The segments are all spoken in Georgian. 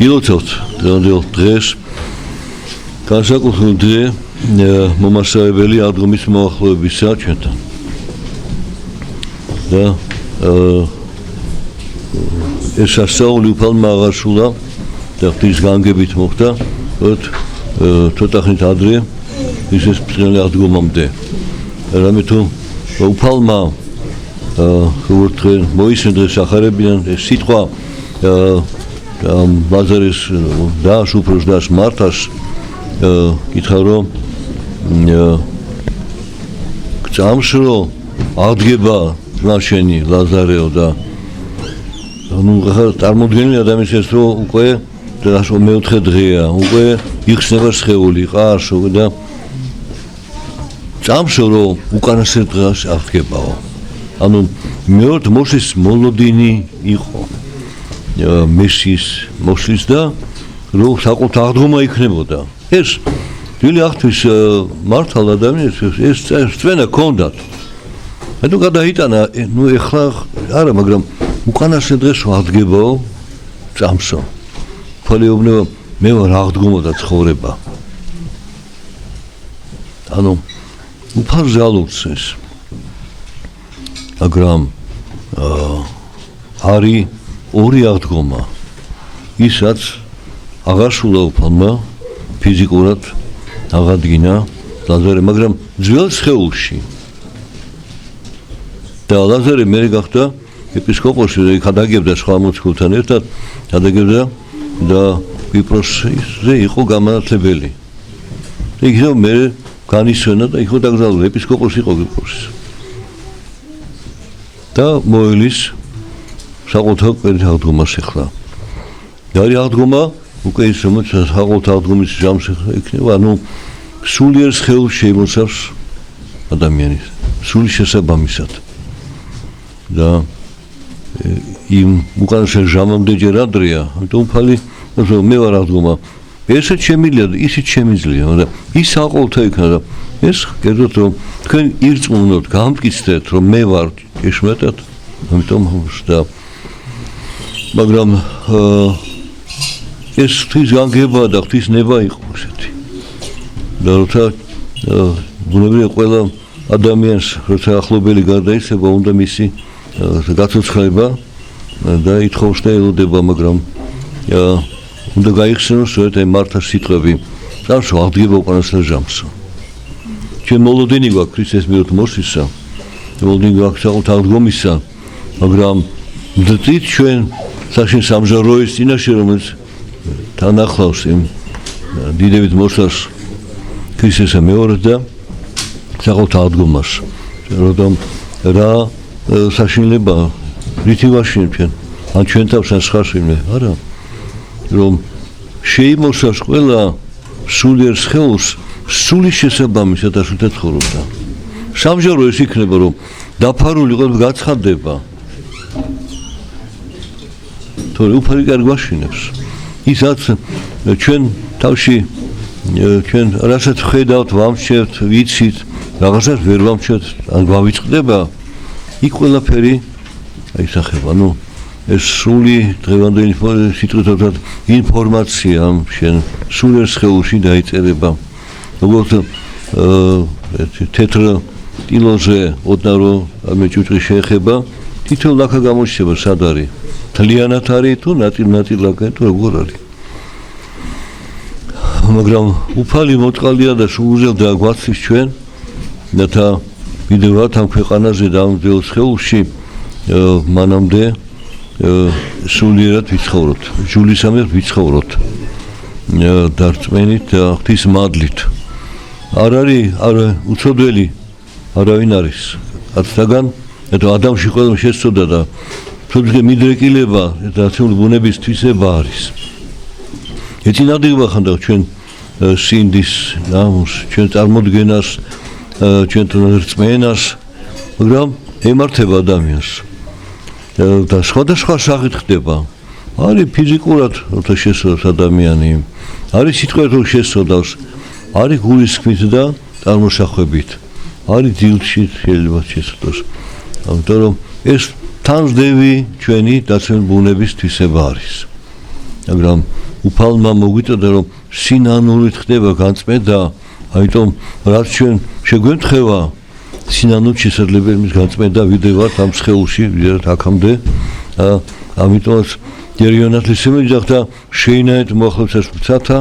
გილოცავთ დღეს განსაკუთრებული დღე მომასწავლებელი აღდგომის მოახლოებისა ჩვენთან და ეს სასწაული უფალმა აღაშულა და ღვთის განგებით მოხდა ცოტა ხნით ადრე ისეს წინალე აღდგომამდე რამე თუ უფალმა როგორც მოისმენდეს ახარებიდან ეს სიტყვა ლაზარეს დააშუქროს და მართას კითხა რომ წამშრო აღდგება ძმაშენი ლაზარეო და ნუ წარმოდგენილი ადამიანის ეს რომ უკვე და მეოთხე დღეა უკვე იხსნება სხეული ყარშო და წამშო რომ უკანასკნელ დღეს აღდგებაო ანუ მეოთხე მოსის მოლოდინი იყო მესის მოსის და რომ საკუთარ აღდგომა იქნებოდა ეს ძველი აღთვის მართალ ადამიანს ეს წვენა ჰქონდათ ანუ გადაიტანა ნუ ეხლა არა მაგრამ უკანასკნელ დღეს აღდგებაო წამსო ფოლეობნევა მე ვარ აღდგომა და ცხოვრება ანუ უფალ ზალობს ეს მაგრამ არის ორი აღდგომა ისაც აღაშულა უფალმა ფიზიკურად აღადგინა ლაზარე მაგრამ ძველ სხეულში და ლაზარე მე გახდა ეპისკოპოსი გადაგებდა სხვა მოციქულთან ერთად გადაგებდა და კვიპროსზე იყო გამანათლებელი იქ მე განისვენა და იქ დაგზავნა ეპისკოპოსი იყო კვიპროსის და მოელის საკუთარ პირით აღდგომას ეხლა და აღდგომა უკვე ის რომ საკუთარ აღდგომის ჟამს იქნება ანუ სულიერ სხეულს შეიმოსავს ადამიანის სული შესაბამისად და იმ უკანასკნელ ჟამამდე ჯერ ადრეა ამიტომ უფალი მე ვარ აღდგომა ესეც შემიძლია და ისიც შემიძლია მაგრამ ის საყოველთაო იქნება და ეს კერძოდ რომ თქვენ ირწმუნოთ გამტკიცდეთ რომ მე ვარ ჭეშმარიტად ამიტომ და მაგრამ ეს ღვთის განგება და ღვთის ნება იყო ესეთი და როცა ბუნებრივია ყველა ადამიანს როცა ახლობელი გარდაიცვალება უნდა მისი გაცოცხლება და ითხოვს და ელოდება მაგრამ უნდა გაიხსენოს სწორედ აი მართას სიტყვები წამსო აღდგება უკანასკნელ ჟამსო ჩვენ მოლოდინი გვაქვს ქრისტეს მიერ მოსისა მოლოდინი გვაქვს საკუთარ აღდგომისა მაგრამ დით ჩვენ საშენ სამჟაროის წინაშე რომელიც თან ახლავს იმ დიდებით მოსას ქრისტესა მეორე და საკუთარ აღდგომას როდომ რა საშინლება რითი ვაშინებ ჩვენ ან ჩვენ თავს ან სხვა შინე არა რომ შეიმოსას ყველა სულიერ სხეულს სული შესაბამისად ასულთა ცხოვრობდა სამჟარო ეს იქნება რომ დაფარული ყველა გაცხადდება თორე უფალი კარგი გვაშინებს ისაც ჩვენ თავში ჩვენ რასაც ხედავთ ვამჩევთ ვიცით რაღაცას ვერ ვამჩევთ ან გავიწყდება იქ ყველაფერი აისახება ნუ ეს სული დღევანდელი სიტყვით ინფორმაცია შენ სულიერ სხეულში დაიწერება როგორც თეთრ ტილოზე ოდნავ ამ ჭუჭრი შეეხება თითო ლაქა გამოჩნდება სად არის თლიანად არის თუ ნაწილ ლაქა თუ როგორ არის მაგრამ უფალი მოწყალია და სულზე და გვაცის ჩვენ რათა ვიდეოთ ამ ქვეყანაზე და ამ ძველ სხეულში მანამდე სულიერად ვიცხოვროთ ჯულისამებრ ვიცხოვროთ დარწმენით და ღვთის მადლით არ არის უცოდველი არავინ არის ათაგან და ადამიანში ყველა შეცოდა და თუმცა მიდრეკილება და ცული ბუნების თვისება არის ეცინადიღება ხანდა ჩვენ სინდის ნამუს ჩვენ წარმოდგენას ჩვენ რწმენას მაგრამ ემართება ადამიანს და სხვადასხვა სახით ხდება არის ფიზიკურად როცა შესწავლოს ადამიანი არის სიტყვით რომ შესწავლოს არის გულის თქმით და წარმოსახვებით არის დილში შეიძლება შესწავლოს ამიტომ რომ ეს თანსდევი ჩვენი დაცემული ბუნების თვისება არის მაგრამ უფალმა მოგვიწოდა რომ სინანულით ხდება განწმენდა, აიტომ რაც ჩვენ შეგვემთხევა სინანულით შესაძლებელი მის განწმენდა ვიდევართ ამ სხეულში, ვიდევართ აქამდე. ამიტომაც დერიონად ისე მიძახდა შეინაეთ მოახლოებსაც ვცათა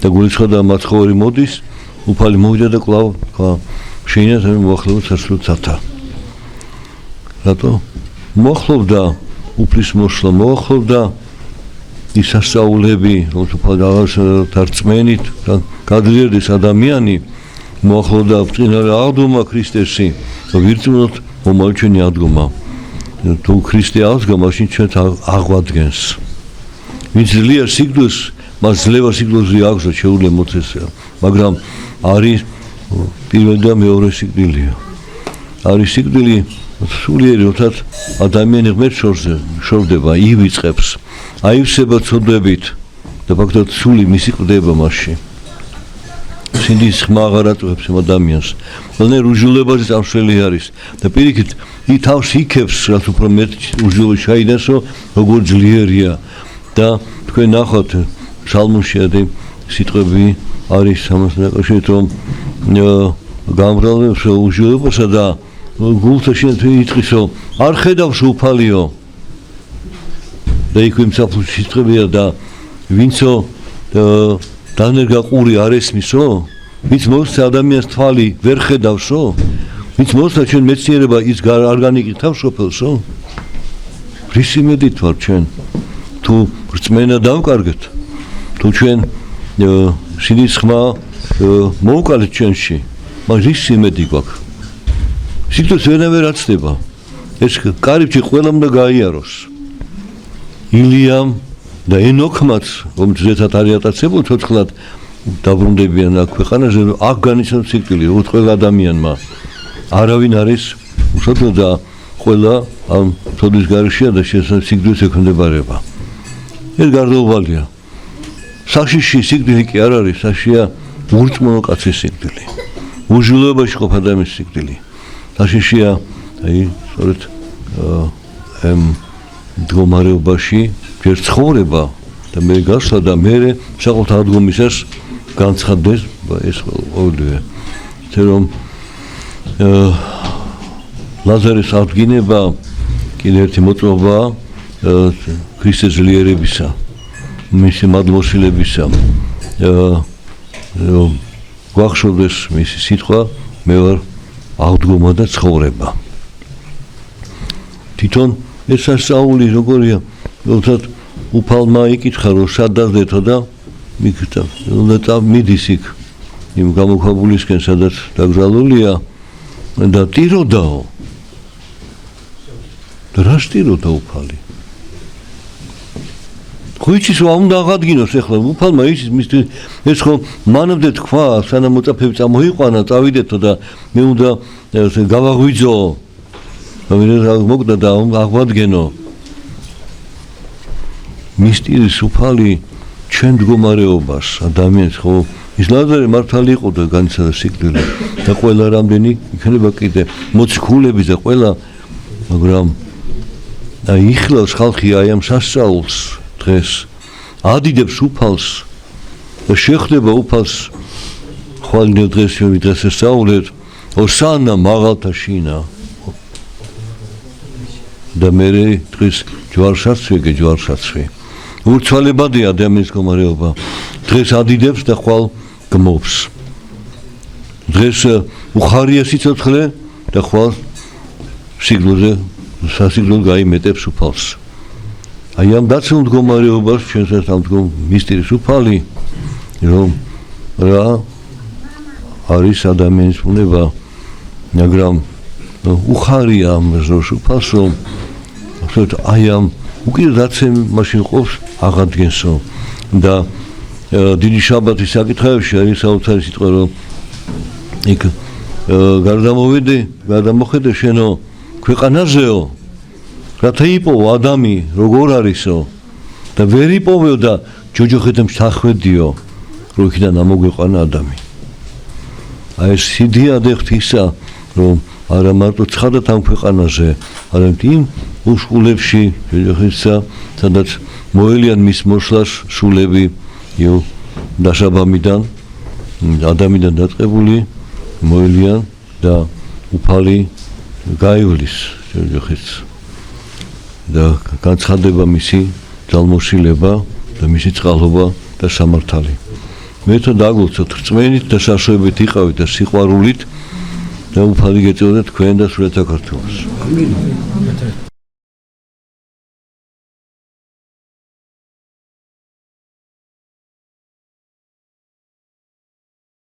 და გულისხმობდა მაცხოვარი მოდის, უფალი მოვიდა და კვლავ შეინაეთ მოახლოებსაც ვცათა. რატო? მოახლოვდა უფლის მოსვლა, მოახლოვდა ის სასწაულები, რომ თარწმენით გაძლიერდეს ადამიანი, მოახლოვდა წინარე აღდგომა ქრისტესი, ვირწმუნოთ მომავალ ჩვენი აღდგომა. თუ ქრისტე აღდგა, მაშინ ჩვენს აღვადგენს. ვინც ძლია სიკვდილს, მას ძლევა სიკვდილზე აქვს და შეუძლია მოწესრიგება. მაგრამ არის პირველი და მეორე სიკვდილია. არის სიკვდილი სულიერი, როდესაც ადამიანი ღმერთ შორდება, ივიწყებს, აივსება ცოდვებით და ფაქტობრივად სული მისი ყდება მასში. სინდის ხმა აღარ აწვევს ამ ადამიანს. ყველანაირ უჟილებაზე წამსვლელი არის და პირიქით თავს იქებს, რაც უფრო მეტ უჟილო ჩაიდენსო, როგორ ძლიერია და თქვენ ნახავთ ფსალმუნში სიტყვები არის ამას ნაკაშით, რომ გამრავლებს უჟილებასა და გულთა შენ იტყისო, არ ხედავს უფალიო. და იქ იმსაფლუში სიტყვებია და ვინცო დანერგა ყური არ ესმისო, ვინც მოსცა ადამიანს თვალი ვერ ხედავსო, ვინც მოსცა ჩვენ მეცნიერება ის არ განიკითხავს სოფელსო. რისი მედით ვარ ჩვენ? თუ რწმენა დავკარგეთ, თუ ჩვენ სინის ხმა მოვუკალეთ ჩვენში, მაგრამ რისი მედი გვაქვს? სიტყვას ვერავერ აცდება. ეს კარიბჭე ყველამ და გაიაროს. ილიამ და ენოქმაც, რომელზეც არის ატაცებული ცოცხლად დაბრუნდებიან აქ ქვეყანაზე, აქ განიცადოს სიკვდილი, როგორც ყველა ადამიანმა. არავინ არის უშუალო და ყველა ამ თოლის გარშეა და შესაძლოა სიკვდილს ექვემდებარება. ეს გარდაუვალია. საშიში სიკვდილი კი არ არის, საშია ურწმუნო კაცის სიკვდილი. უჟილოებაში ყოფ ადამიანის სიკვდილი. საშიშია, სწორედ მდგომარეობაში ჯერ ცხოვრება და მე გასვლა და მე საყოველთ აღდგომისას განცხადდეს ეს ყოველივე. რომ ლაზარის აღდგინება კიდევ ერთი მოწმობაა ქრისტეს ძლიერებისა, მისი მადლმოსილებისა. გვახშოვდეს მისი სიტყვა, მე ვარ აღდგომა და ცხოვრება. თვითონ ეს სასწაული როგორია, როდესაც უფალმა იკითხა, რომ სად დაძდეთო და მიგდა, და მიდის იქ იმ გამოქვაბულისკენ, სადაც დაკრძალულია და ტიროდაო. და რა სტიროდა უფალი? ხო იცის რომ უნდა აღადგინოს ახლა უფალმა იცის ეს ხო მანამდე თქვა, სანამ მოწაფეები წამოიყვანა, წავიდეთო და მე უნდა გავაღვიძო. მოგდა და აღვადგენო. მისტირის უფალი ჩვენ მდგომარეობას ადამიანს ხო ის ლაზარე მართალი იყო და განიცადა სიკვდილი და ყველა რამდენი იქნება კიდე მოციქულები და ყველა, მაგრამ იხლავს ხალხი აი ამ სასწაულს დღეს, ადიდებს უფალს და შეხვდება უფალს ხვალინდელ დღეს დღეს ესწავლეთ ოსანა მაღალთა შინა და მე დღეს ჯვარსაცვი გეჯვარსაცვი ურცვალებადია ადამიანის მდგომარეობა. დღეს ადიდებს და ხვალ გმობს. დღეს უხარია სიცოცხლე და ხვალ სიკვდილზე სასიკვდილოდ გაიმეტებს უფალს. აი ამ დაცულ მდგომარეობას ჩვენსაც ამ მისტირის უფალი, რომ რა არის ადამიანის ბუნება, მაგრამ უხარია ამ უფალს, რომ აი ამ უკიდურდაცემ მაშინ ყოფს აღადგენსო და დიდი შაბათის საკითხებში არის საოცარი სიტყვა, რომ იქ გადამოხედე შენო ქვეყანაზეო, რათა იპოვო ადამი როგორ არისო და ვერ იპოვეო და ჯოჯოხეთემ შთახვედიო, რომ იქიდან ამოგვეყვანა ადამი. აი ეს სიდიადე ღვთისა, რომ არა მარტო ცხადად ამ ქვეყანაზე, არამედ იმ უშკულებში ჯოჯოხეთსა, სადაც მოელიან მის მოსვლას შულები დაშაბამიდან ადამიანიდან დაწყებული მოელიან და უფალი გაივლის და განცხადება მისი ძალმოშილება და მისი წყალობა და სამართალი. მე თვითონ დაგულოცოთ რწმენით და საშუალებით იყავით და სიყვარულით და უფალი გეწეოდა თქვენ და სულ საქართველოს.